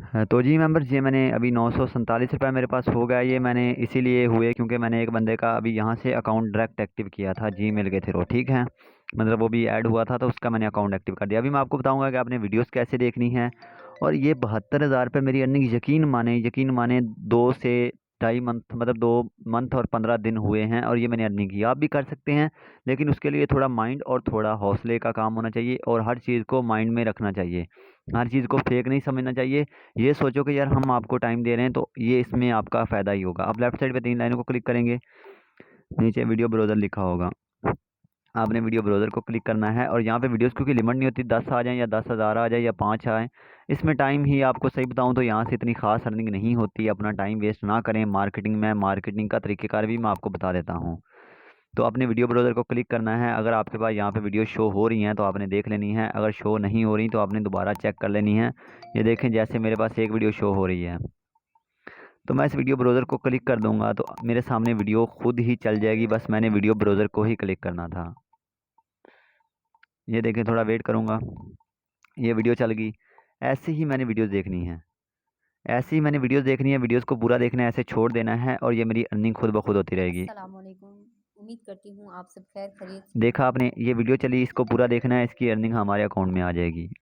हाँ, तो जी मेंबर्स ये मैंने अभी 947 रुपये मेरे पास हो गया। ये मैंने इसीलिए हुए क्योंकि मैंने एक बंदे का अभी यहाँ से अकाउंट डायरेक्ट एक्टिव किया था जीमेल के थ्रू, ठीक है। मतलब वो भी ऐड हुआ था तो उसका मैंने अकाउंट एक्टिव कर दिया। अभी मैं आपको बताऊंगा कि आपने वीडियोस कैसे देखनी है। और ये 72,000 रुपये मेरी अर्निंग यकीन माने 2 से 2.5 मंथ, मतलब 2 मंथ और 15 दिन हुए हैं और ये मैंने अर्निंग की। आप भी कर सकते हैं, लेकिन उसके लिए थोड़ा माइंड और थोड़ा हौसले का काम होना चाहिए और हर चीज़ को माइंड में रखना चाहिए। हर चीज़ को फेक नहीं समझना चाहिए। ये सोचो कि यार हम आपको टाइम दे रहे हैं तो ये इसमें आपका फ़ायदा ही होगा। आप लेफ्ट साइड पे 3 लाइनों को क्लिक करेंगे, नीचे वीडियो ब्राउज़र लिखा होगा। आपने वीडियो ब्राउज़र को क्लिक करना है और यहाँ पे वीडियोस क्योंकि लिमिट नहीं होती, 10 आ जाएँ या 10,000 आ जाए या 5 आए, इसमें टाइम ही आपको सही बताऊँ तो यहाँ से इतनी ख़ास अर्निंग नहीं होती। अपना टाइम वेस्ट ना करें मार्केटिंग में। मार्केटिंग का तरीक़ेकार भी मैं आपको बता देता हूँ। तो अपने वीडियो ब्राउज़र को क्लिक करना है। अगर आपके पास यहाँ पे वीडियो शो हो रही हैं तो आपने देख लेनी है, अगर शो नहीं हो रही तो आपने दोबारा चेक कर लेनी है। ये देखें, जैसे मेरे पास एक वीडियो शो हो रही है तो मैं इस वीडियो ब्राउज़र को क्लिक कर दूंगा तो मेरे सामने वीडियो खुद ही चल जाएगी। बस मैंने वीडियो ब्राउज़र को ही क्लिक करना था। ये देखें, थोड़ा वेट करूँगा, ये वीडियो चल गई। ऐसे ही मैंने वीडियोस देखनी है, ऐसे ही मैंने वीडियोस देखनी है। वीडियोस को पूरा देखना है, ऐसे छोड़ देना है और ये मेरी अर्निंग खुद ब खुद होती रहेगी। अस्सलामुअलैकुम। उम्मीद करती हूँ आप सब खैर खैरियत से देखा होंगे। आपने, ये वीडियो चली, इसको पूरा देखना है, इसकी अर्निंग हमारे अकाउंट में आ जाएगी।